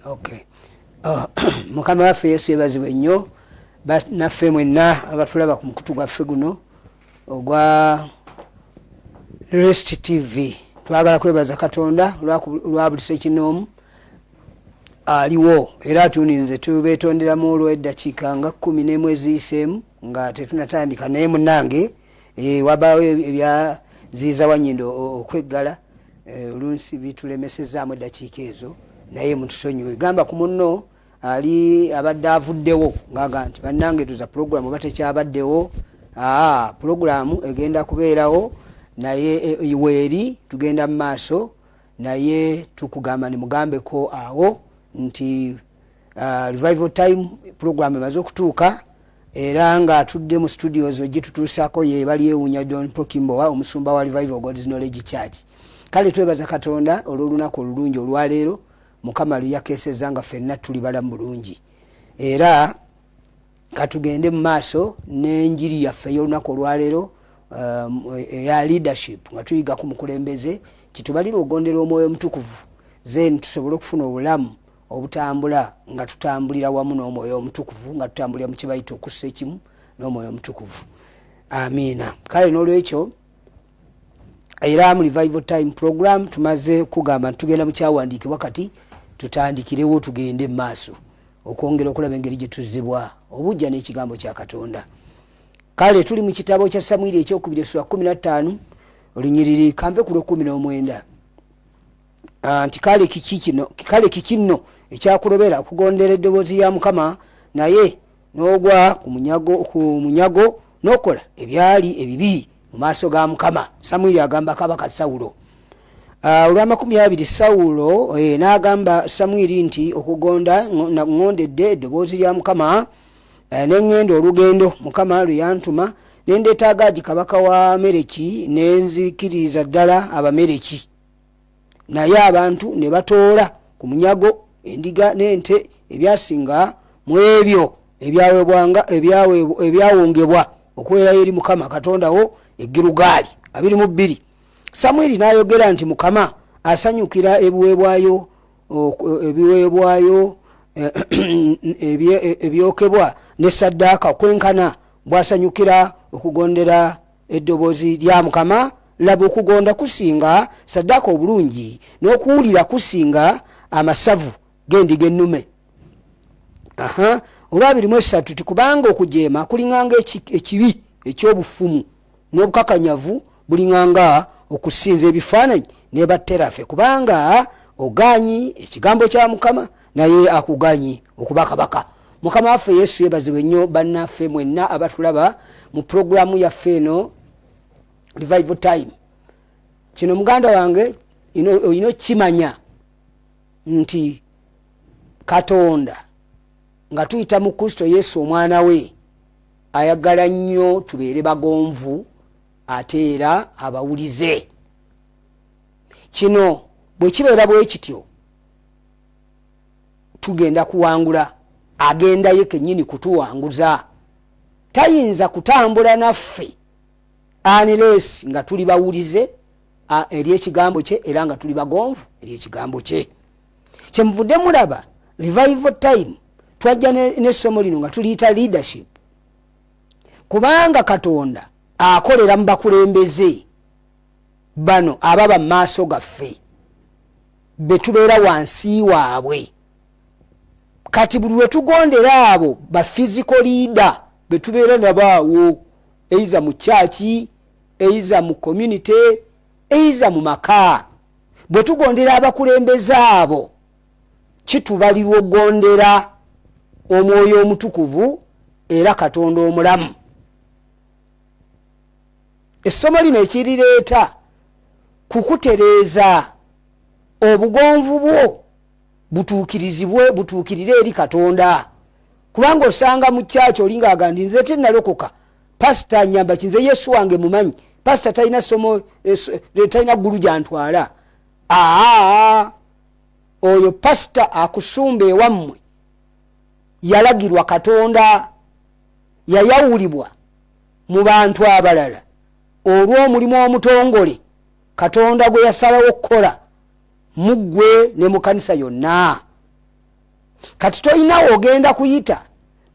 Okay. Mukama waffe Yesu yebazibwe nnyo naffe mwenna abatulaba ku mukutu gwaffe guno ogwa Rest TV. Twagala kwebaza Katonda lwa buli sekinoomu aliwo era atuninze tubeetonderamu olw'eddakiika nga 10 eziyiseemu nga tetunatandika naye munnange wabaawo ebyaziiza Wanyindo okweggala olunsi bitulemesezaamu eddakiika ezo naye mutusonyiwe gamba ku munno ali abadde avuddewo ng'aga nti bannange tuza pulogulaamu oba tekyabaddewo pulogulaamu egenda kubeerawo naye weeri tugenda mu maaso naye tukugamba ni mugambeko awo nti revival time program emaze okutuuka era nga atudde mu studios ogitutuusaako ye Balyewunya John Paul Kimbowa omusumba wa Revival God's Knowledge Church. Kale twebaza Katonda olw'olunaku olulungi olwaleero Mukama luyakeesezza nga ffenna tuli balamu bulungi era katugende mu maaso n'enjiri yaffe y'olunaku olwaleero eya leadership nga tuyiga ku mukulembeze kitubalira ogondera omwoyo omutukuvu then tusobole okufuna obulamu obutambula nga tutambulira wamu n'omwoyo omutukuvu nga tutambulira mu kibayita okussa ekimu n'omwoyo omutukuvu. Amiina. Kale n'olwekyo era mu revival time program tumaze kugamba tugenda mu kyawandiikibwa kati tutandikirewo tugende mu maaso okwongera okulaba engeri gye tuzzibwa obujja n'ekigambo kya Katonda. Kale tuli mu kitabo kya Samwiri ekyokubiri essula 15 olunyiriri kampe ku 19 nti kale kikino ekyakulobera okugondera eddoboozi ya Mukama naye n'ogwa ku munyago n'okola ebyali ebibi mu maaso ga Mukama. Samwiri agamba kabaka Sawulo olwa20 Sawulo n'agamba Samwiri nti okugonda ngondedde eddoboozi lya Mukama n'engenda olugendo Mukama lwe yantuma nendeeta Agagi kabaka wa Amaleki nenzikiriza ddala Abamaleki naye abantu ne batoola ku munyago endiga n'ente ebyasinga mu ebyo ebyawongebwa okuweerayo eri Mukama Katonda wo e Girugaali 22. Samwiri n'ayogera nti Mukama asanyukira ebiweebwayo ebyokebwa ne saddaaka okwenkana bw'asanyukira okugondera eddoboozi lya Mukama. Laba okugonda kusinga saddaaka obulungi n'okuwulira kusinga amasavu g'endiga ennume. Olwa 23 tikubanga okujeema kulinganga ekibi eky'obufumu n'obukakanyavu bulinganga okusinza ebifaananyi ne batterafe kubanga oganyi ekigambo kya Mukama naye akuganyi okuba kabaka. Mukama waffe Yesu yebazibwe nnyo bannaffe mwenna abatulaba mu programu yaffe eno Revival Time. Kino muganda wange ino kimanya nti Katonda nga tuyita mu Kristo Yesu omwana we ayagala nnyo tubeere bagonvu ate era abawulize. Kino bwe kibeera bwe kityo tugenda kuwangula agenda ye kennyini kutuwanguza. Tayinza kutambula naffe unless nga tuli bawulize eri ekigambo kye era nga tuli bagonvu eri ekigambo kye. Kyemuvudde mulaba revival time twajja n'essomo lino nga tuliyita leadership kubanga Katonda akolera mu bakulembeze bano ababa mu maaso gaffe be tubeera wansi waabwe. Kati buli we tugondera abo ba physical leader be tubeera nabaawo eiza mu church eiza mu community eiza mu maka bwe tugondera abakulembeze abo kitubalirwa okugondera omwoyo omutukuvu era Katonda omulamu. Essomo lino ekirireeta kukutereeza obugonvu bwo butuukirire eri Katonda kubanga osanga mu church olinga agandi nze tennalokoka pastor nyamba kinze Yesu wange mumanyi pastor talina somo talina ggulu gyantwala. Oyo pastor akusumba ewammwe yalagirwa Katonda yayawulibwa mu bantu abalala olw'omulimu omutongole Katonda gwe yasalawo okukola muggwe ne mu kanisa yonna. kati toyinawo ogenda kuyita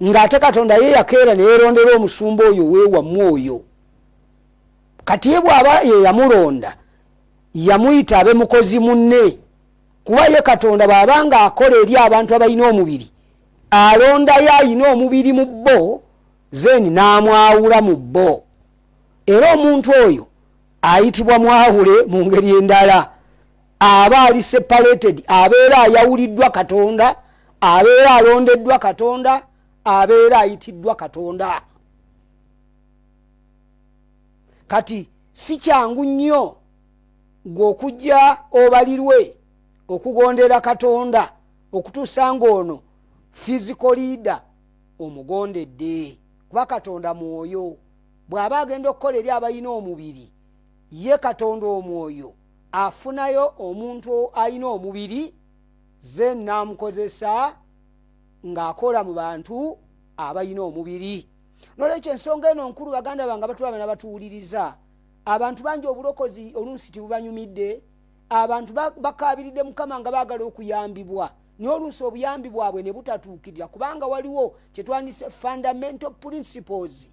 ng'ate Katonda ye yakeera ne yeerondera omusumba oyo weewamu oyo. Kati ye bw'aba ye yamulonda yamuyita abe mukozi munne, kuba ye Katonda bw'aba ng'akola eri abantu abalina omubiri alondayo ayina omubiri mu bo zeni n'amwawula mu bo, era omuntu oyo ayitibwa mwawule mu ngeri endala. Aba ali separated, abeera ayawuliddwa Katonda, abeera alondeddwa Katonda, abeera ayitiddwa Katonda. Kati si kyangu nnyo gw'okujja obalirwe okugondera Katonda okutuusa ng'ono physical leader omugondedde, kuba Katonda mwoyo. Bw'aba agenda okukola eri abalina omubiri, ye Katonda omwoyo afunayo omuntu alina omubiri ze n'amukozesa ng'akola mu bantu abalina omubiri. Nolwekyo ensonga eno nkulu baganda bange abatulaba n'abatuwuliriza, abantu bangi obulokozi oluusi tibubanyumidde, abantu bakabiridde Mukama nga baagala okuyambibwa, naye oluusi obuyambi bwabwe ne butatuukirira kubanga waliwo kye twandise fundamental principles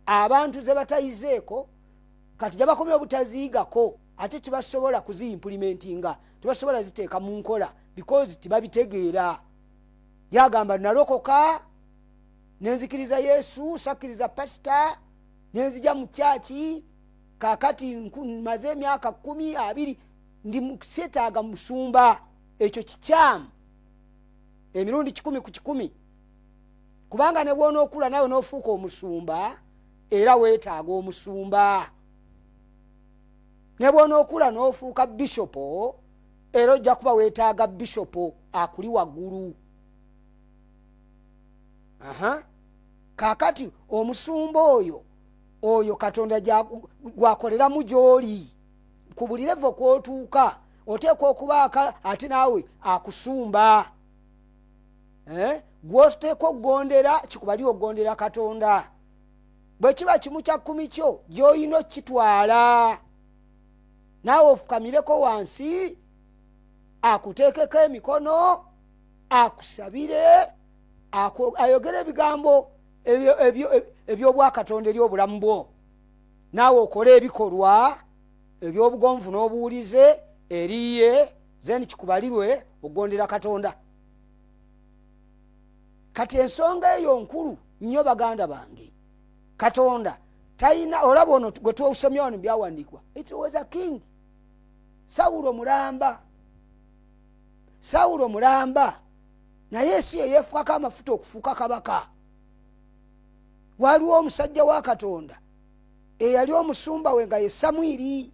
abantu ze batayizeeko, kati gyabakomye obutaziigako ate tebasobola kuziimplementinga, tebasobola ziteeka mu nkola because tibabitegeera. Yagamba nalokoka nenzikiriza Yesu, sakkiriza pasita, nenzija mu kyaki, kakati maze emyaka 10-20 ndi setaaga musumba. Ekyo kikyamu emirundi 10 ku 10, kubanga ne bwona okula nawe n'ofuuka omusumba era weetaaga omusumba. Ne bwona okula n'ofuuka bishopo era ojja kuba weetaaga bishopo akuli waggulu. Kakati omusumba oyo Katonda gwakoleramu gy'oli ku buli levo kw'otuuka oteekwa okubaaka ate naawe akusumba. Gw'oteekwa okugondera kikubali okugondera Katonda. Bwe kiba kimu kya 10 kyo gy'olina okitwala naawe ofukamireko wansi akuteekeko emikono akusabire ayogere ebigambo eby'obwakatonda eri obulamu bwo, naawe okole ebikolwa eby'obugonvu n'obuwulize eriye zeni kikubalirwe okugondera Katonda. Kati ensonga eyo nkulu nnyo baganda bange. Katonda talina, olaba ono gwe twosomya wano byawandiikwa, it was a king. Sawulo mulamba naye si ye yeefukako amafuta okufuuka kabaka. Waliwo omusajja wa Katonda eyali omusumba we nga ye Samwiri,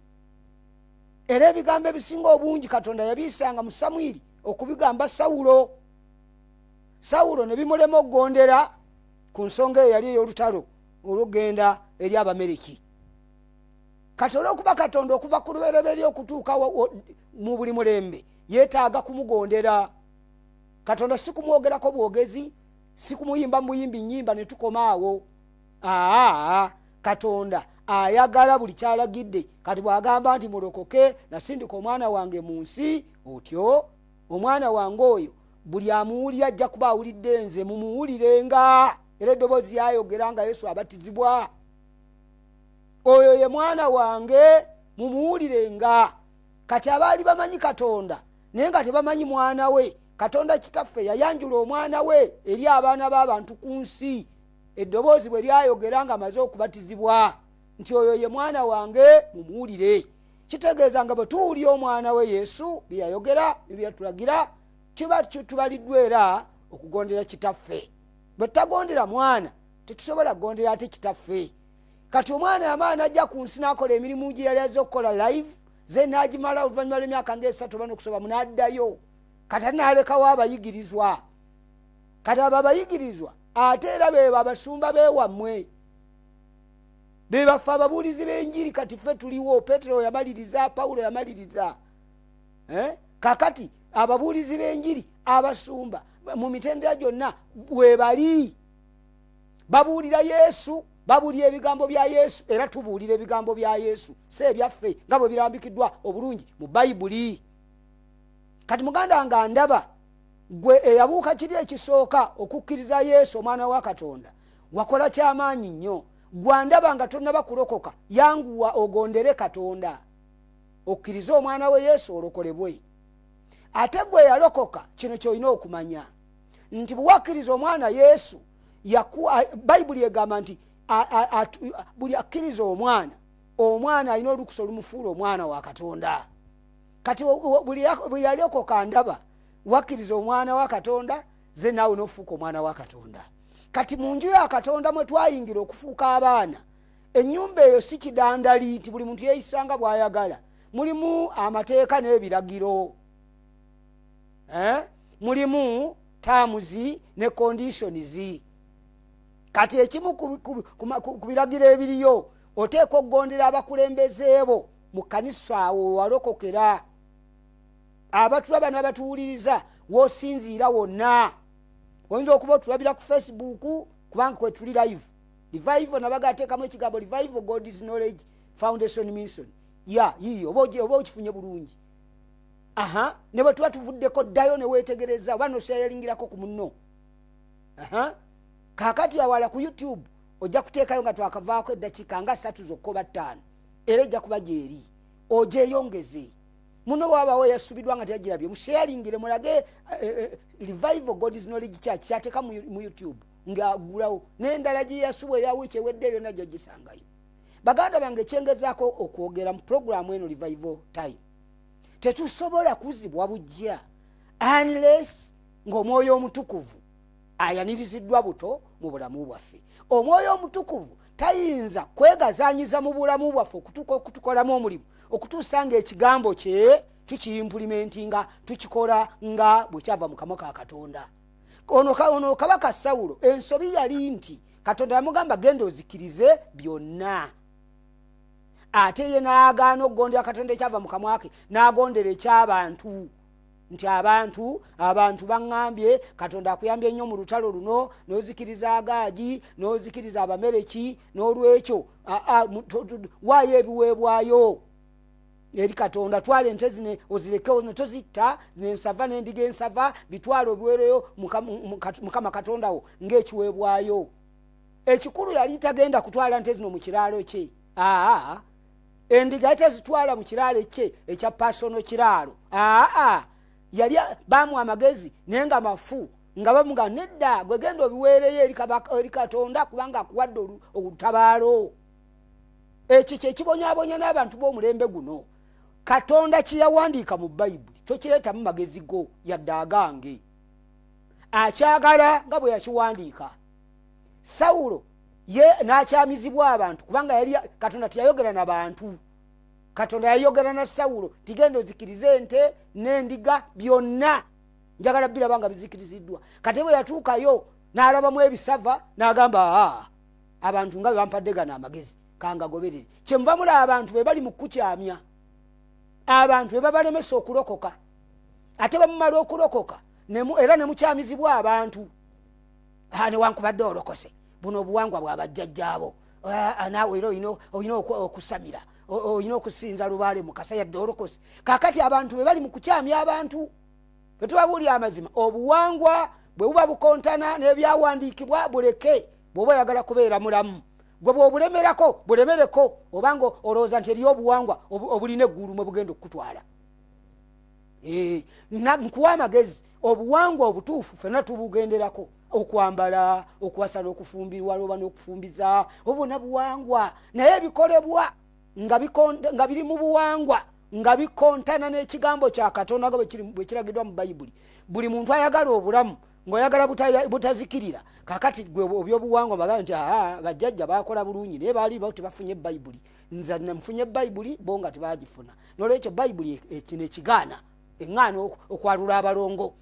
era ebigambo ebisinga obungi Katonda yabiyisanga mu Samwiri okubigamba Sawulo. Sawulo ne bimulema okugondera ku nsonga eyo yali ey'olutalo olugenda eri Abameriki. Kati olw'okuba Katonda okuva ku lubereberye okutuuka mu buli mulembe yeetaaga kumugondera. Katonda si kumwogerako bwogezi, si kumuyimba muyimbi nnyimba ne tukoma awo. Katonda ayagala buli kyalagidde. Kati bw'agamba nti mulokoke nasindika omwana wange mu nsi, otyo omwana wange oyo buli amuwulira ajja kuba awulidde nze, mumuwulirenga. Era eddoboozi yayogera nga Yesu abatizibwa, oyo ye mwana wange mumuwulirenga. Kati abaali bamanyi Katonda naye nga tebamanyi mwana we, Katonda kitaffe yayanjula omwana we eri abaana b'abantu ku nsi, eddoboozi bwe lyayogera nga amaze okubatizibwa nti oyo ye mwana wange mumuwulire. Kitegeeza nga bwe tuwulira omwana we Yesu bye yayogera bye yatulagira, kiba tubaliddwa era okugondera kitaffe. Bwe tutagondera mwana tetusobola kugondera ate kitaffe. Kati omwana yamaana ajja ku nsi n'akola emirimu gye yali azze okukola live, ze n'agimala oluvannyuma lw'emyaka nga 3 oba n'okusoba n'addayo. Kati n'alekawo abayigirizwa. Kati abo abayigirizwa ate era beebo abasumba beewammwe, be baffe ababuulizi b'enjiri. Kati ffe tuliwo, Petero yamaliriza, Pawulo yamaliriza. Kakati ababuulizi b'enjiri abasumba mu mitendera gyonna bwe bali, babuulira Yesu, babuulira ebigambo bya Yesu, era tubuulira ebigambo bya Yesu si ebyaffe nga bwe birambikiddwa obulungi mu Bayibuli. Kati muganda nga ndaba gwe eyabuuka kiri ekisooka okukkiriza Yesu omwana wa Katonda wakola kyamaanyi nnyo. Gwandaba nga tonnaba kulokoka, yanguwa ogondere Katonda okkirize omwana we Yesu olokolebwe. Ate gwe yalokoka, kino ky'olina okumanya nti bwakkiriza omwana Yesu Bayibuli egamba nti buli akkiriza omwana alina olukusa olumufuula omwana wa Katonda. Kati buli yalokoka ndaba wakkiriza omwana wa Katonda, ze naawe n'ofuuka omwana wa Katonda. Kati mu nju ya Katonda mwe twayingira okufuuka abaana, ennyumba eyo si kidandali nti buli muntu yeeyisanga bw'ayagala. Mulimu amateeka n'ebiragiro, mulimu terms ne conditions. Kati ekimu ku biragiro ebiriyo oteeka okugondera abakulembeze bo mu kkanisa awo walokokera. Abatulaba n'abatuwuliriza w'osinziira wonna, oyinza okuba otulabira ku Facebook kubanga kwe tuli live. Revival nabaga ateekamu ekigambo Revival God's Knowledge Foundation Mission. Yiyo oba okifunye bulungi. Ne bwe tuba tuvuddeko ddayo ne weetegereza oba noseyalingirako ku munno. Kaakati awala ku YouTube ojja kuteekayo nga twakavaako eddakiika nga 3 zokka oba 5, era ejja kuba gyeri ogyeyongeze. Muno bw'abaawo yasubidwa nga teyagirabye musheyalingire mulage Revival God's Knowledge Church kyateeka mu YouTube ng'agulawo n'endala gye yasubwa eya wiiki ewedde yonna gy'ogisangayo. Baganda bange kyengezaako okwogera mu programu eno Revival Time, tetusobola kuzibwa bujja unless ng'omwoyo omutukuvu ayaniriziddwa buto mu bulamu bwaffe. Omwoyo omutukuvu tayinza kwegazaanyiza mu bulamu bwaffe okutukolamu omulimu okutuusa ng'ekigambo kye tukiimplementinga, tukikola nga bwe kyava mu kamwa ka Katonda. Ono kabaka Sawulo ensobi yali nti Katonda yamugamba genda ozikirize byonna, ate ye n'agaana okugondera Katonda ekyava mu kamwa ke n'agondera eky'abantu. Nti abantu baŋŋambye Katonda akuyambye nnyo mu lutalo luno, n'ozikiriza Agaagi, n'ozikiriza Abamereki, n'olwekyo waayo ebiweebwayo eri Katonda. Twala ente zine ozirekewo tozitta, n'ensava n'endiga ensava bitwala obiweereyo Mukama Katonda wo ng'ekiweebwayo. Ekikulu yali tagenda kutwala nte zino mu kiraalo kye. Endiga etazitwala mu kiraalo kye ekya personal kiraalo. Yali bamu amagezi naye nga mafu nga bamuga nedda gwe genda obiweereyo eri Katonda kubanga akuwadde olutabaalo. Ekyo kyekibonyaabonya n'abantu b'omulembe guno. Katonda kye yawandiika mu Bayibuli tokireetamu magezi go yadde agange, akyagala nga bwe yakiwandiika. Sawulo ye n'akyamizibwa abantu kubanga yali Katonda teyayogera n'abantu. Katonda yayogera na Sawulo tigenda ozikirize ente n'endiga byonna njagala birabanga bizikiriziddwa. Kati bwe yatuukayo n'alabamu ebisava n'agamba abantu nga bampadde gana amagezi kanga goberere. Kyemuva mulaba abantu be bali mu kukyamya, abantu be babalemesa okulokoka, ate bamumala okulokoka era ne mukyamizibwa abantu. Newankubadde olokose buno obuwangwa bw'abajjajjaabo, naawe era olina okusamira, olina okusinza lubaale mukasa yadde olokose. Kaakati abantu be bali mu kukyamya abantu. Bwe tubabuulira amazima, obuwangwa bwe buba bukontana n'ebyawandiikibwa buleke bw'oba oyagala kubeera mulamu. Gwe bw'obulemerako bulemereko, obanga olowooza nti eriyo obuwangwa obulina eggulu mwe bugenda okukutwala. Nkuwa amagezi, obuwangwa obutuufu ffenna tubugenderako. Okwambala, okuwasa n'okufumbirwa oba n'okufumbiza, obona buwangwa naye bikolebwa nga biri mu buwangwa nga bikontana n'ekigambo kya Katonda nga bwe kiragiddwa mu Bayibuli. Buli muntu ayagala obulamu ng'oyagala butazikirira. Kakati gwe ebyobuwangwa bagamba nti bajjajja bakola bulungi naye baali tebafunye Bayibuli. Nze namufunye Bayibuli bo nga tebagifuna. N'olwekyo Bayibuli kino ekigaana eŋŋaana okwalula abalongo.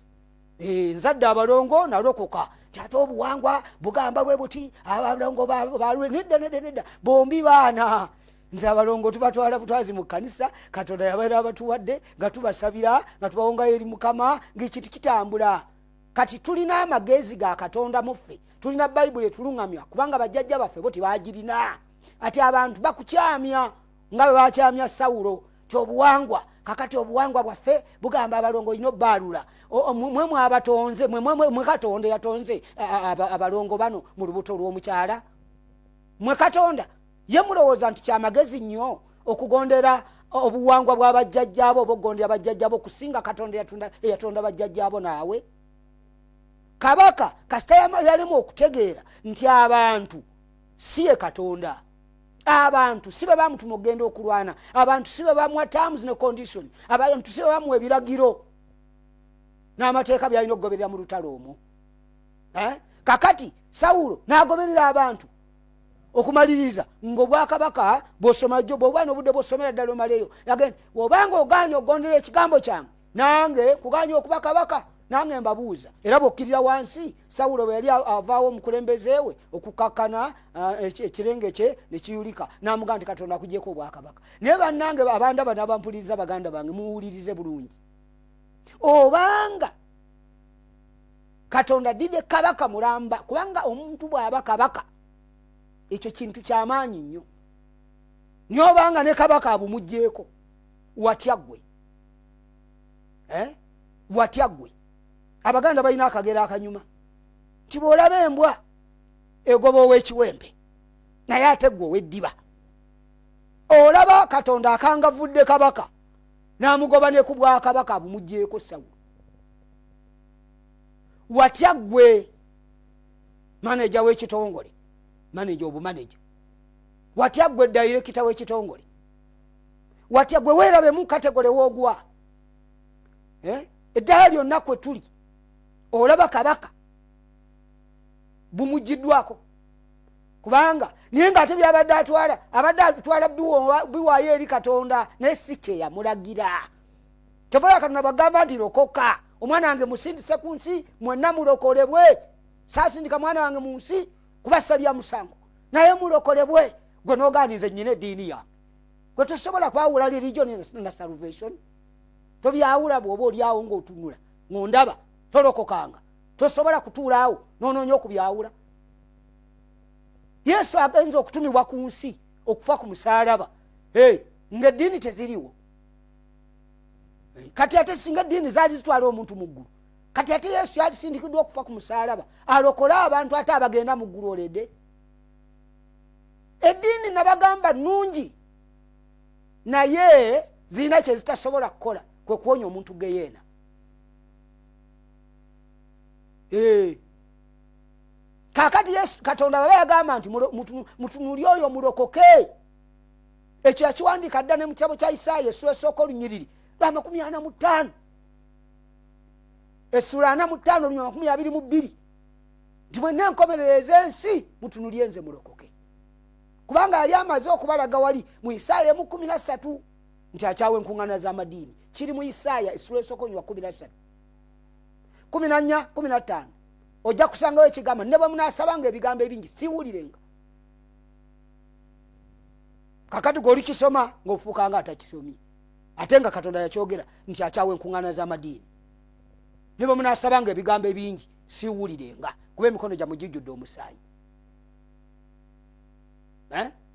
Nzadde abalongo nalokoka ate obuwangwa bugamba bwe buti abalongo balwe nedda bombi baana. Nze abalongo tubatwala butwazi mu kkanisa, Katonda yabaera abatuwadde nga tubasabira nga tubawongayo eri Mukama ng'ekintu kitambula. Kati tulina amagezi ga Katonda muffe, tulina Bayibuli etuluŋŋamya kubanga bajjajja baffe bo tebagirina. Ati abantu bakukyamya nga bwe bakyamya Sawulo ti obuwangwa kakati obuwangwa bwaffe bugamba abalongo ino balula mwe mwabatonze mwe Katonda yatonze abalongo bano mu lubuto lw'omukyala mwe Katonda ye mulowooza nti kyamagezi nnyo okugondera obuwangwa bw'abajjajjaabo obugondera abajjajjaabo kusinga Katonda yatonda abajjajjaabo naawe kabaka kasita yalemu okutegeera nti abantu si ye Katonda abantu sibe bamutuma okugenda okulwana abantu sibe bamuwa terms ne condition abantu sibe bamuwa ebiragiro n'amateeka byalina okugoberera mu lutalo omwo kakati Sawulo n'agoberera abantu okumaliriza ng'obwakabaka bw'osomajjo bw'obwana obudde bw'osomera ddala omaleyo yagenda obanga oganya okugondera ekigambo kyange nange kuganya okuba kabaka nange mbabuuza era bw'okkirira wansi Sawulo bwe yali avaawo omukulembeze we okukakkana ekirenge kye ne kiyulika n'amugamba nti Katonda akugyeko obwakabaka naye bannange abandaba n'abampuliriza baganda bange muwulirize bulungi obanga Katonda dide kabaka mulamba kubanga omuntu bw'aba kabaka ekyo kintu kyamaanyi nnyo nyobanga ne kabaka abumugyeko watya ggwe watya ggwe abaganda balina akagera akanyuma nti bw'olaba embwa egoba ow'ekiwempe naye ate ggwe ow'eddiba olaba Katonda akangavudde kabaka n'amugoba ne ku bwakabaka abumugyeko Sawulo watya ggwe maneja w'ekitongole maneja obumaneja watya ggwe dayirekita w'ekitongole watya ggwe weerabe mu kategole woogwa eddala lyonna kwe tuli olaba kabaka bumugiddwako kubanga naye ng'ate byabadde atwala biwaayo eri Katonda naye si kye yamulagira tovola Katonda bagamba nti lokoka omwana wange musindise ku nsi mwenna mulokolebwe saasindika mwana wange mu nsi kubasalya musango naye mulokolebwe gwe n'oganiza nnyina eddiini yange gwe tosobola kwawula religion na salvation tobyawula bw'oba olyawo ng'otunula ng'ondaba tolokokanga tosobola kutuulaawo noonoonya okubyawula Yesu agenza okutumibwa ku nsi okufa ku musaalaba ng'eddiini teziriwo kati ate singa eddiini zaali zitwala omuntu mu ggulu kati ate Yesu yalisindikiddwa okufa ku musaalaba alokole abantu ate abagenda mu ggulu oledde eddiini nabagamba nnungi naye zirina kye zitasobola kukola kwe kuwonya omuntu geyeena kakati Yesu Katonda baba yagamba nti mutunuli oyo mulokoke ekyo yakiwandiika dda ne mu kitabo kya Isaaya essula esooka olunyiriri lwa 45 essula 45 olunyiriri 22 nti mwenna enkomerereza ensi mutunulye nze mulokoke kubanga yali amaze okubalaga wali mu Isaaya 13 nti akyawa enkuŋŋaana z'amadiini kiri mu Isaaya essula esooka olunyiriri 13 14 15 ojja kusangawo ekigamba ne bwe munaasabanga ebigambo ebingi siwulirenga kakati g'olikisoma ng'ofuukanga atakisomye ate nga Katonda yakyogera nti akyawa enkuŋŋaana z'amadiini ne bwe munaasabanga ebigambo ebingi siwulirenga kuba emikono gyammwe gijjudde omusaayi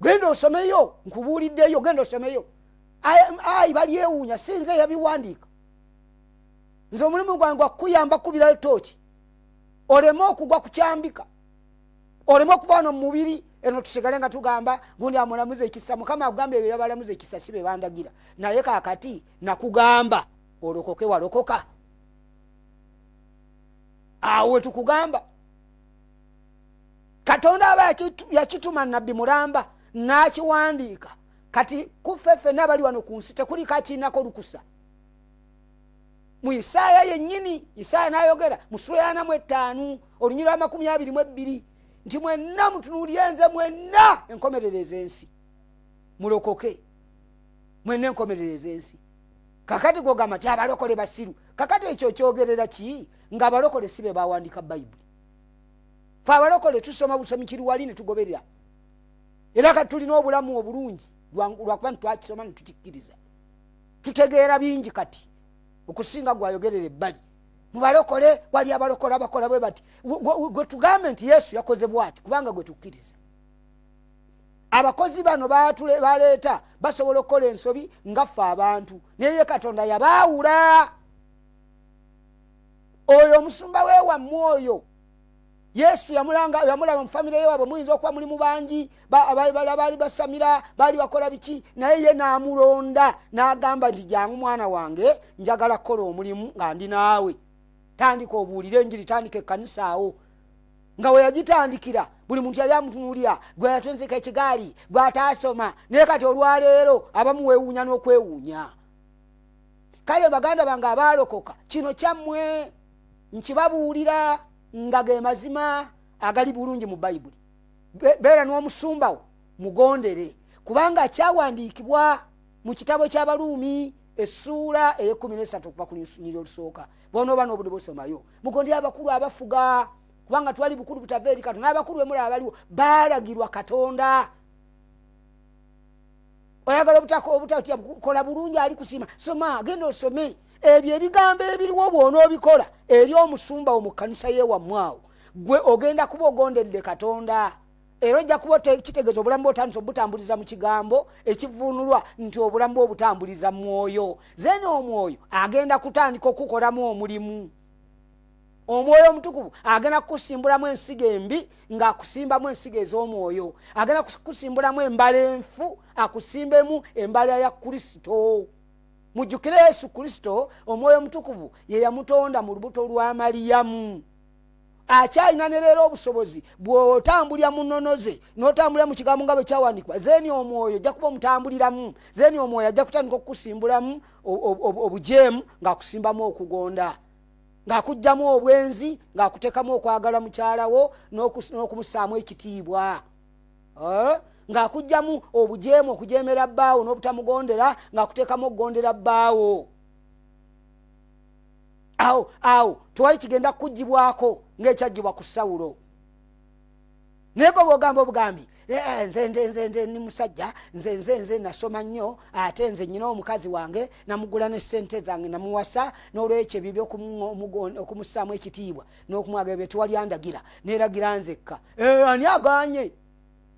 genda osomeyo nkubuuliddeyo genda osomeyo ayi Balyewunya sinze yabiwandiika nze omulimu gwange gwakuyamba kubirayo tooki oleme okugwa kukyambika oleme okuva wano mu mubiri eno tusigale nga tugamba gundi amulamuza ekisa Mukama agamba ebyo yabalamuza ekisa si be bandagira naye kaakati nakugamba olokoke walokoka awo tukugamba Katonda aba yakituma nabbi mulamba n'akiwandiika kati kufefe n'abali wano ku nsi tekuli kakirinako lukusa mu Isaaya yennyini Isaaya n'ayogera mu ssula 45 olunyiriri 22 nti mwenna mutunuulye nze mwenna enkomerereza ensi mulokoke mwenna enkomerereza ensi kakati gogamba ti abalokole basiru kakati ekyo kyogerera ki ng'abalokole si be bawandiika Bayibuli fe abalokole tusoma busomi kiri wali ne tugoberera era kati tulina obulamu obulungi lwakuba nti twakisoma ne tutikkiriza tutegeera bingi kati okusinga gwayogerera ebbali mubalokole wali abalokola abakola bwe bati gwe tugambe nti Yesu yakoze bwati kubanga gwe tukkiriza abakozi bano baleeta basobola okukola ensobi ngaffe abantu naye Katonda yabaawula. Oyo omusumba weewammwe oyo Yesu yamulaba mu famire yewaabwe muyinza okuba mulimu bangi baali basamira baali bakola biki naye ye n'amulonda n'agamba nti jangu mwana wange njagala kukola omulimu nga ndi naawe, tandika obuulire enjiri, tandika ekkanisa awo. Nga we yagitandikira buli muntu yali amutunuulira gwe yatwenzeka ekigaali gwe ataasoma, naye kati olwaleero abamu weewuunya n'okwewuunya. Kale baganda bange abaalokoka kino kyammwe nkibabuulira nga ge mazima agali bulungi mu Bayibuli. Beera n'omusumbawo mugondere kubanga kyawandiikibwa mu kitabo ky'Abaruumi essuula e13 okuva ku lunyiriri olusooka. Bw'onooba n'obudde bw'osomayo mugondere abakulu abafuga kubanga twali bukulu butava eri Katonda. Abakulu bemuli abaliwo baalagirwa Katonda. Oyagala obutatya kola bulungi ali kusiima, soma genda osome ebyo ebigambo ebiriwo bw'onoobikola eri omusumba mu kkanisa yeewammwe awo gwe ogenda kuba ogondedde Katonda. Era ojja kuba kitegeeza obulamu bw'otandisa obutambuliza mu kigambo ekivuunulwa nti obulamu bw'obutambuliza mu mwoyo. Zeni omwoyo agenda kutandika okukolamu omulimu. Omwoyo omutukuvu agenda kukusimbulamu ensigo embi ng'akusimbamu ensigo ez'omwoyo. Agenda kukusimbulamu embala enfu akusimbemu embala ya Kristo. Mujjukire Yesu Kristo omwoyo omutukuvu ye yamutonda mu lubuto lwa Mariyamu. Akyalina ne leero obusobozi bw'otambulira mu nnonoze n'otambulira mu kigambo nga bwe kyawandiikibwa. Zeni omwoyo ajja kuba omutambuliramu. Zeni omwoyo ajja kutandika okukusimbulamu obujeemu ng'akusimbamu okugonda, ng'akugjamu obwenzi, ng'akuteekamu okwagala mukyalawo n'okumusaamu ekitiibwa, ng'akugjamu obujeemu okujeemera bbaawo n'obutamugondera, ng'akuteekamu okugondera bbaawo. Awo tewali kigenda kukugibwako ng'ekyagibwa ku Sawulo. Naye gwe bw'ogamba obugambi nze ni musajja, nze nasoma nnyo, ate nze nnyina omukazi wange namugula ne ssente zange namuwasa, n'olwekyo ebyo okumusaamu ekitiibwa n'okumwaga ebyo tewali andagira, neeragira nzekka. Ani aganye?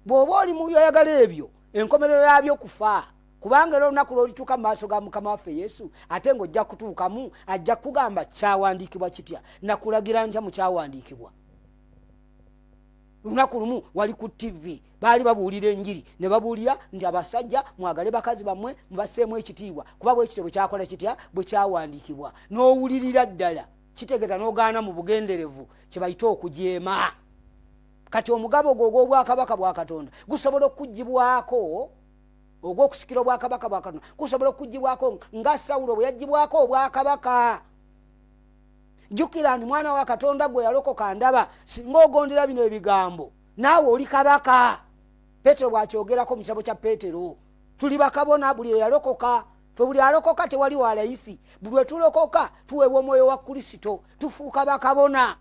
Bw'oba oli muyagala ebyo enkomerero yabyo kufa. Kubanga era olunaku lw'olituuka mu maaso ga Mukama waffe Yesu ate ng'ojja kutuukamu ajja kugamba kyawandiikibwa kitya, nakulagira ntya mu kyawandiikibwa. Lunaku lumu wali ku TV baali babuulira enjiri ne babuulira nti abasajja mwagale bakazi bammwe mubasseemu ekitiibwa kuba bwekityo bwe kyakola kitya bwe kyawandiikibwa. N'owulirira ddala kitegeeza n'ogaana mu bugenderevu kye bayita okujeema. Kati omugabo gwo ogw'obwakabaka bwa Katonda gusobola okugibwako, ogw'okusikira obwakabaka bwa Katonda gusobola okugibwako nga Sawulo bwe yagibwako obwakabaka. Jjukira nti mwana wa Katonda gwe yalokoka ndaba singa ogondera bino ebigambo naawe oli kabaka. Peetero bw'akyogerako mu kitabo kya Peetero, tuli bakabona buli eyalokoka. Ffe buli alokoka tewali wa layisi, buli we tulokoka tuweebwa omwoyo wa Kristo tufuuka bakabona.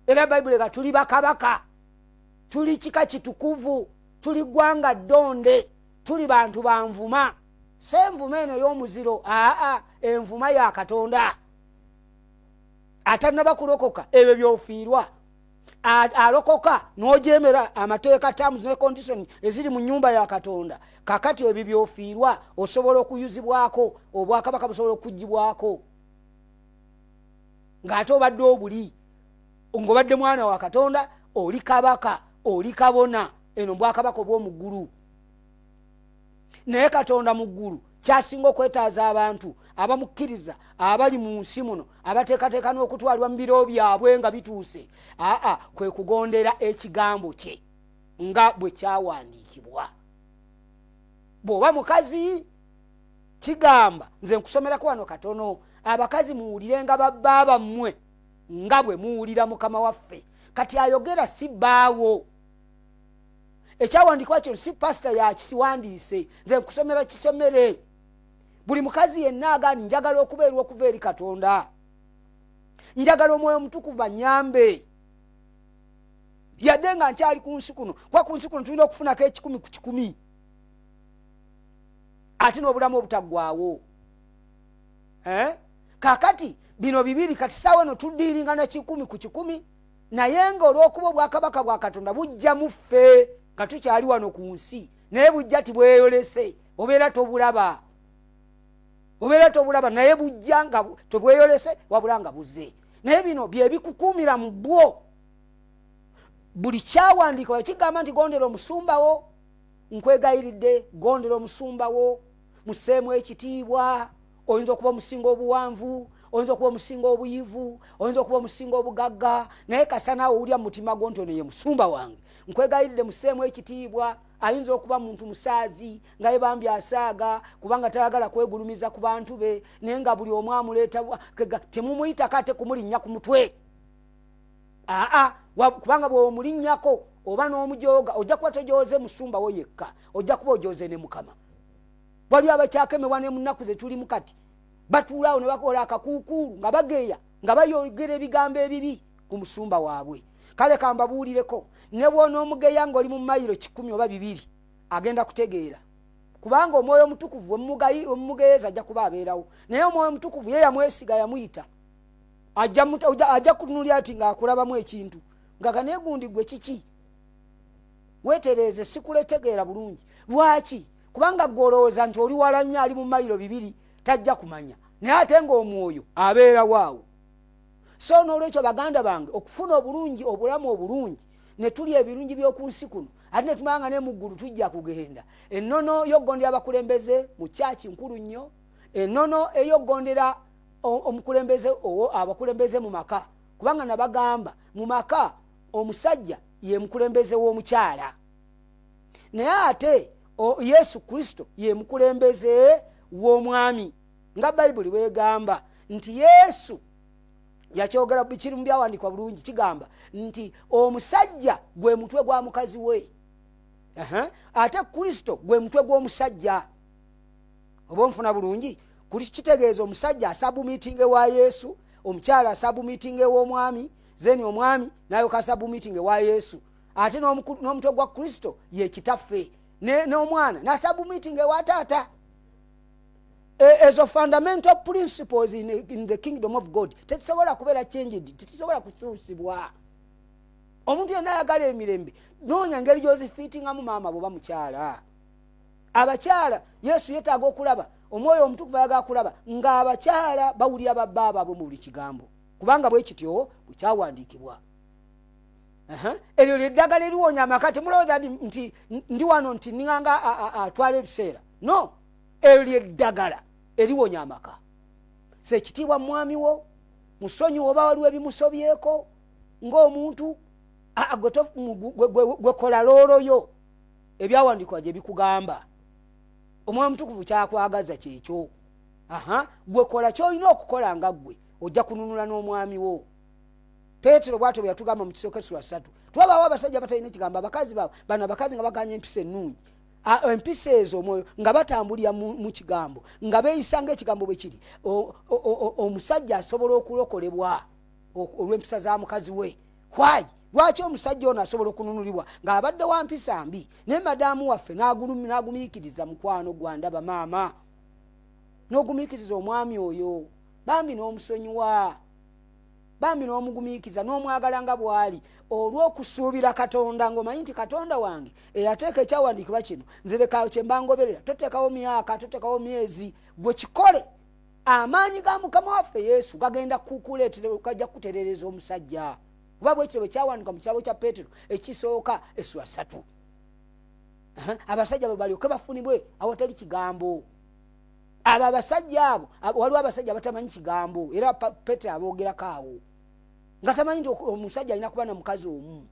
Era Bayibuli ega tuli bakabaka, tuli kika kitukuvu, tuli ggwanga ddonde, tuli bantu ba nvuma. Se envuma eno ey'omuziro, envuma ya Katonda. Atanaba kulokoka ebyo by'ofiirwa. Alokoka n'ojeemera amateeka, terms ne condition eziri mu nnyumba ya Katonda. Kakati ebyo by'ofiirwa osobola okuyuzibwako, obwakabaka busobola okugibwako. Ng'ate obadde obuli, ng'obadde mwana wa Katonda, oli kabaka, oli kabona, eno bwakabaka obw'omu ggulu. Naye Katonda mu ggulu kyasinga okwetaaza abantu abamukkiriza abali mu nsi muno abateekateeka n'okutwalibwa mu biro byabwe nga bituuse. Kwe kugondera ekigambo kye nga bwe kyawandiikibwa. Bw'oba mukazi kigamba, nze nkusomerako wano katono, abakazi muwulirenga babba bammwe nga bwe muwulira Mukama waffe. Kati ayogera si bbaawo. Ekyawandiikibwa kino si pasita yakisiwandiise, nze nkusomera kisomere. Buli mukazi yenna agaani njagala okubeerwa okuva eri Katonda, njagala omwoyo omutukuvu annyambe. Yadde nga nkyali ku nsi kuno, kuba ku nsi kuno tulina okufunako 10 ku 100, ate n'obulamu obutaggwaawo. Kaakati bino bibiri kati saawa eno tuddiiringa na 10 ku 100, naye nga olw'okuba obwakabaka bwa Katonda bujja mu ffe katukyali wano ku nsi naye bujja tibweyolese obeera tobulaba naye bujja nga tobweyolese wabula nga buzze naye bino bye bikukuumira mu bwo buli kyawandiikibwa kigamba nti gondera omusumbawo nkwegayiridde gondera omusumbawo museemu ekitiibwa oyinza okuba omusinga obuwanvu oyinza okuba omusinga obuyivu oyinza okuba omusinga obugagga naye kasana owulya mu mutima gwo nti ono ye musumba wange nkwegayiridde museemu ekitiibwa ayinza okuba muntu musaazi nga ye bambi asaaga kubanga tayagala kwegulumiza ku bantu be naye nga buli omu amuleeta temumuyita kate kumulinnya ku mutwe kubanga bw'omulinnyako oba n'omujooga ojja kuba tojooze musumba wo yekka ojja kuba ojooze ne Mukama. Wali abakyakemebwa ne mu nnaku ze tulimu kati batuulaawo ne bakola akakuukuulu nga bageeya nga bayogera ebigambo ebibi ku musumba waabwe. Kale kambabuulireko ne bw'onoomugeya ng'oli mu mayiro 10 oba 2 agenda kutegeera kubanga omwoyo omutukuvu omumugeyeeza ajja kuba abeerawo naye omwoyo omutukuvu ye yamwesiga yamuyita ajja kutunulya ati ng'akulabamu ekintu nga kane gundi gwe kiki weetereeze sikuletegeera bulungi lwaki kubanga gwolowooza nti oli wala nnyo ali mu mayiro 2 tajja kumanya naye ate ng'omwoyo abeera waawo. So n'olwekyo baganda bange okufuna obulungi obulamu obulungi ne tuli ebirungi by'oku nsi kuno ate ne tumanga ne mu ggulu tujja kugenda ennono y'oggondera abakulembeze mu kyaki nkulu nnyo ennono ey'oggondera omukulembeze abakulembeze mu maka kubanga nabagamba mu maka omusajja ye mukulembeze w'omukyala naye ate Yesu Kristo ye mukulembeze w'omwami nga Bayibuli bwegamba nti Yesu yakyogera kiri mu byawandiikwa bulungi kigamba nti omusajja gwe mutwe gwa mukazi we ate Kristo gwe mutwe gw'omusajja. Oba nfuna bulungi kitegeeza omusajja asabumiitinge wa Yesu omukyala asabumiitinge w'omwami zeni omwami nayo kasabumiitinge wa Yesu ate n'omutwe gwa Kristo ye kitaffe n'omwana n'asabumiitinge wa taata. As a fundamental principles in the kingdom of God tetusobola kubeera changed tetusobola kukyusibwa. Omuntu yenna ayagala emirembe noonya ngeri gy'ozifiitingamu maama bw'oba mukyala. Abakyala Yesu yeetaaga okulaba omwoyo omutukuvu ayagala kulaba ng'abakyala bawulira babba baabwe mu buli kigambo kubanga bwe kityo bukyawandiikibwa. Eryo lyeddagala eriwonya amaka temulowooza nti ndi wano nti ninganga atwala ebiseera no eryo lyeddagala eriwonya amaka. Sekitiibwa mwami wo musonyi oba waliwo ebimusobyeko ng'omuntu gwe kola looloyo ebyawandiikibwa gye bikugamba. Omwoyo omutukuvu kyakwagaza kyekyo. Gwe kola ky'olina okukola nga ggwe ojja kununula n'omwami wo. Petero bw'atyo bwe yatugamba mu Kisooka 3 twabawo abasajja batalina ekigambo abakazi baabwe bano abakazi nga baganya empisa ennungi empisa ezo omwoyo nga batambulira mu kigambo nga beeyisa ng'ekigambo bwe kiri omusajja asobola okulokolebwa olw'empisa za mukazi we. Lwaki omusajja ono asobola okununulibwa ng'abadde wa mpisa mbi naye madaamu waffe n'agumiikiriza mukwano gwandaba maama n'ogumiikiriza omwami oyo bambi n'omusonyiwa bambi n'omugumiikiza n'omwagala nga bw'ali olw'okusuubira Katonda ng'omanyi nti Katonda wange eyateeka ekyawandiikibwa kino nze leka kye mbangoberera toteekawo myaka toteekawo myezi gwe kikole. Amaanyi ga Mukama waffe Yesu gagenda kukuleetera kajja kutereereza omusajja kuba bwe kityo bwe kyawandiikwa mu kitabo kya Petero ekisooka 3. Abasajja bwe balyoke bafunibwe awatali kigambo. Abo abasajja abo waliwo abasajja batamanyi kigambo era Petero aboogerako awo nga tamanyi nti omusajja alina kuba na mukazi omu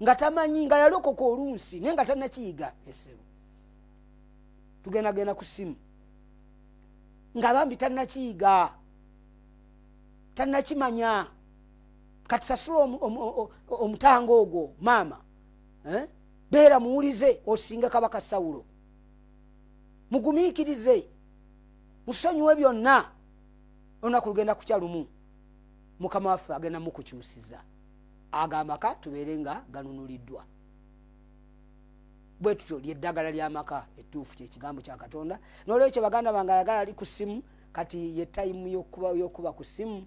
nga tamanyi nga yalokoka olunsi naye nga tannakiyiga. Tugenda ku ssimu nga bambi tannakiyiga tannakimanya kati sasula omutanga ogwo maama beera muwulize osinga Kabaka Sawulo mugumiikirize musonyiwe byonna olunaku lugenda kukya lumu Mukama waffe agenda mukukyusiza agambaka tubeere nga ganunuliddwa. Bwe tutyo lyeddagala ly'amaka ettuufu kyekigambo kya Katonda. N'olwekyo baganda bange ayagala ali ku ssimu kati ye tayimu y'okuba ku ssimu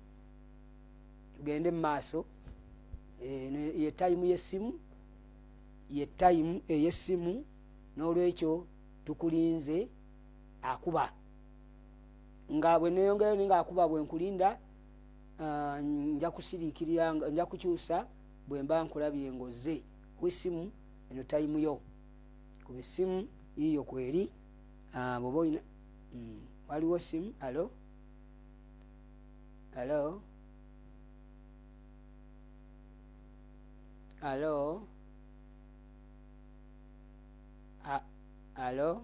tugende mu maaso ye tayimu y'essimu ye time ey'essimu n'olwekyo tukulinze akuba nga bwe neeyongerayo ninga akuba bwe nkulinda nja kusiriikirira nja kukyusa bwe mba nkulabye ngoze w'essimu eno time yo kuba essimu yiyo kweri bw'oba olina waliwo essimu alo alo alo alo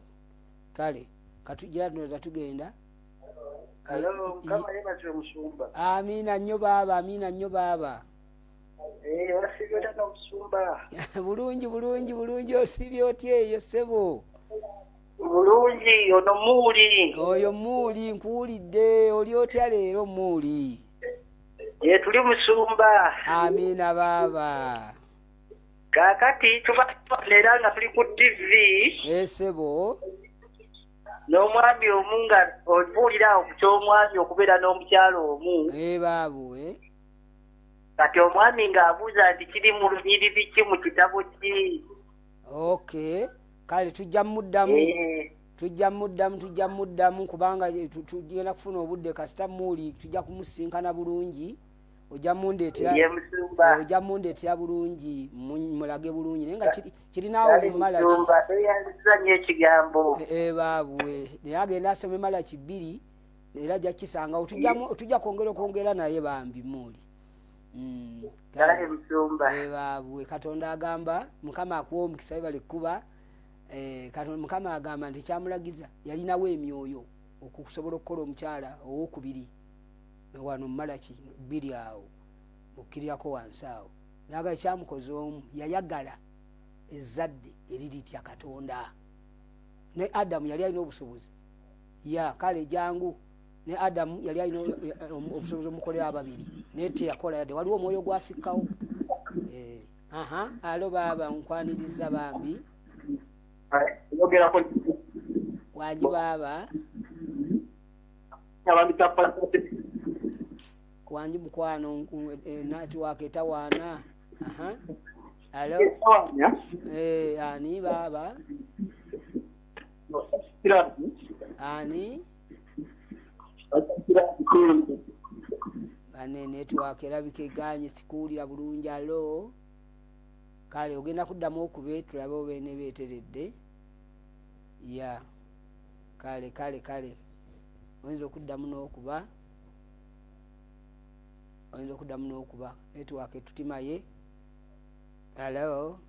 kale katujira tunoza tugenda Hello, kama yebaze musumba. Amina nnyo baba, amina nnyo baba. Wasibye tata musumba. bulungi osibye otya eyo ssebo? Bulungi ono muuli. Oyo muuli nkuwulidde oli otya leero muuli? Tuli musumba. Amina baba. Kakati tubalera nga tuli ku TV. Ssebo. N'omwami omu nga obuulira awo ku ky'omwami okubeera n'omukyalo omu. Baabwe. Kati omwami ng'abuuza nti kiri mu lunyiriri ki mu kitabo ki? Okay. Kale tujja muddamu kubanga tugenda kufuna obudde kasita muuli tujja kumusinkana bulungi. Ojja mundeetera bulungi mulage bulungi naye nga kirinaawo mumala ekigambo baabwe naye agenda asoma emala kibiri era ajja kisangawo tujja kwongera naye bambi muuli baabwe. Katonda agamba Mukama akuwa omukisa bale kuba Mukama agamba nti kyamulagiza yalinawo emyoyo okusobola okukola omukyala owokubiri wano mumalaki bbiri awo okkirirako wansi awo naga kyamukoze omu yayagala ezzadde eriritya Katonda. Ne Adamu yali alina obusobozi kale jangu ne Adamu yali alina obusobozi omukolera ababiri naye teyakola yadde waliwo omwoyo gwafikkawo. Alo baba nkwaniriza bambi wangi baba wangi mukwano network etawaana. Alo ani baba ani bane network erabika eganye sikuwulira bulungi. Alo kale ogenda kuddamu okube tulabe obeene beeteredde kale oyinza okuddamu n'okuba network etutimaye. Alo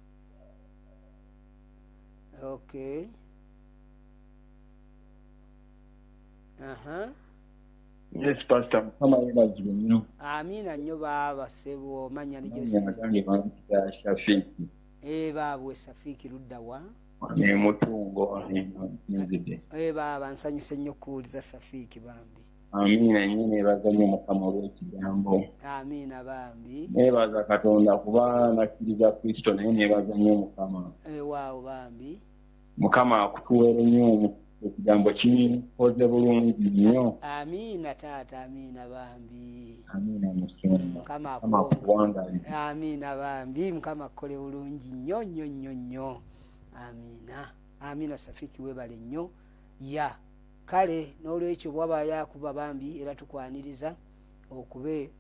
okay Yes, Pastor. Mukama yebaziwe nnyo. Amina nnyo baba ssebo manya nijo Shafiki. Baabwe Safiki ludda wa? Ne mutungo nzide. Baba nsanyuse nnyo kuwuliza Safiki bambi. Amina nyine baza nnyo Mukama olw'ekigambo. Amina bambi. Nebaza Katonda kuba nakkiriza Kristo naye nebaza nnyo Mukama. Waawo bambi. Mukama akutuwere nnyo ekigambo kikoze bulungi nnyo. Amina taata, amina bambi. Amina musumba. Mukama akuwangaye. Amina bambi, Mukama akole bulungi nnyo. Amina Safiki webale nnyo. Kale n'olwekyo bwaba yakuba bambi era tukwaniriza okube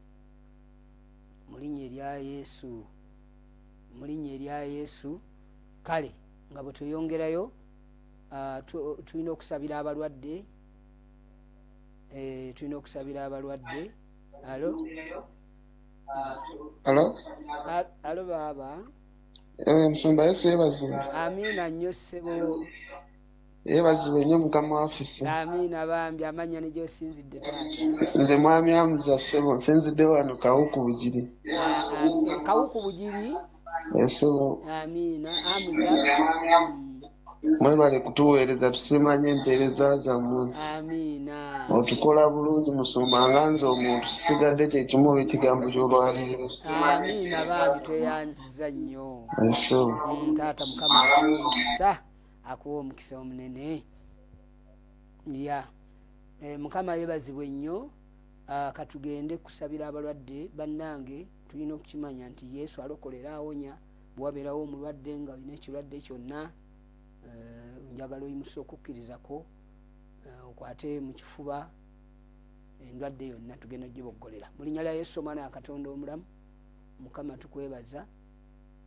mu linnya erya Yesu. Kale nga bwe tweyongerayo tulina okusabira abalwadde. Alo baba. Musumba Yesu yebaziwe. Amina nnyo ssebo. Yebaziwe nnyo Mukama waffe. Amina bambi, amanya ne gy'osinzidde taata. Nze mwami amuza ssebo nsinzidde wano Kawuku Bugiri. Kawuku Bugiri? Ssebo. Amina amuza. Mwebale kutuweereza tusimanye empeereza zammwe. Amina. Otukola bulungi musumba nga nze omuntu sigadde kyekimu olw'ekigambo ky'olwaleero. Amina bambi tweyanziza nnyo. Taata Mukama akuwa omukisa omunene. Mukama yebazibwe nnyo. Katugende kusabira abalwadde bannange tulina okukimanya nti Yesu alokolera awonya bwabeerawo omulwadde nga olina ekirwadde kyonna njagala oyimusa okukkirizako okwate mu kifuba endwadde yonna tugenda giboggolera mu linnya lya Yesu omwana wa Katonda omulamu. Mukama tukwebaza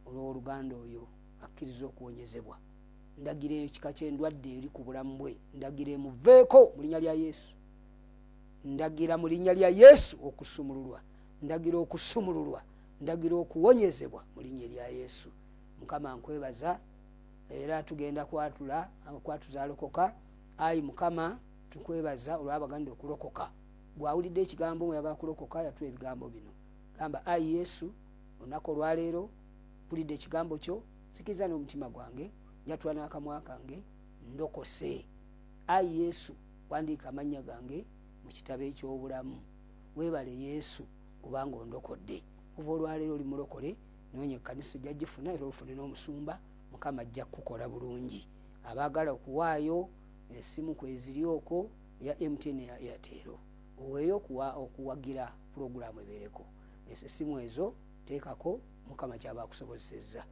olw'oluganda oyo akkiriza okuwonyezebwa. Ndagira ekika ky'endwadde eri ku bulamu bwe, ndagira emuveeko mu linnya lya Yesu. Ndagira mu linnya lya Yesu okusumululwa, ndagira okusumululwa, ndagira okuwonyezebwa mu linnya lya Yesu. Mukama nkwebaza era tugenda kwatuza alokoka. Ayi Mukama tukwebaza olw'abaganda okulokoka. Bw'awulidde ekigambo oyagala kulokoka yatuwa ebigambo bino. Gamba ayi Yesu olunaku olwaleero mpulidde ekigambo kyo, sikiriza n'omutima gwange, njatula n'akamwa kange, ndokose. Ayi Yesu wandiika amannya gange mu kitabo eky'obulamu. Weebale Yesu kubanga ondokodde. Kuva olwaleero oli mulokole, noonya ekkanisa ojja gifuna era ofune n'omusumba. Mukama ajja kukola bulungi. Abaagala okuwaayo essimu kweziri okwo ya MTN ya Airtel, oweeyo okuwagira pulogulaamu ebeereko. Essimu ezo teekako, Mukama kyaba akusobozesezza.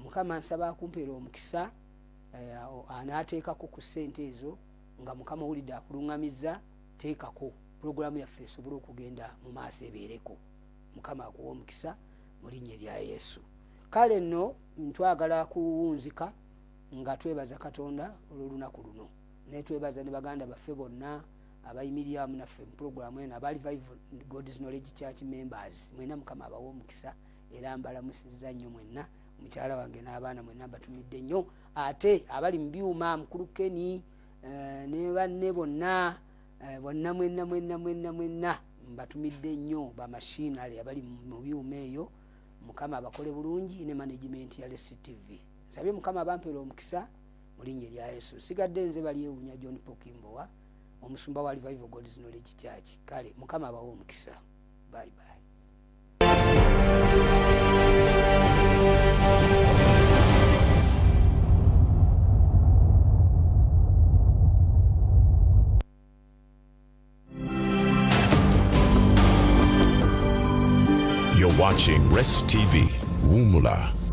Mukama nsaba akumpeera omukisa anaateekako ku ssente ezo nga Mukama owulidde akuluŋŋamizza, teekako pulogulaamu yaffe esobole okugenda mu maaso ebeereko. Mukama akuwa omukisa mu linnya lya Yesu. Kale nno ntwagala kuwunzika nga twebaza Katonda olw'olunaku luno. Ne twebaza ne baganda baffe bonna abayimirira wamu naffe mu pulogulaamu eno, aba Revival God's Knowledge Church members. Mwenna Mukama abawa omukisa era mbalamusizza nnyo mwenna. Mukyala wange n'abaana mwenna batumidde nnyo. Ate abali mu byuma mukulu Keni ne banne bonna mwenna mbatumidde nnyo bamashinale abali mu byuma eyo. Mukama abakole bulungi ne management ya Lesi TV. Nsabye Mukama abampeera omukisa mu linnya lya Yesu. Sigadde nze Balyewunya Johnpaul Kimbowa, omusumba wa Revival God's Knowledge Church. Kale Mukama abawe omukisa. Bye bye. You're watching Rest TV, Wumula.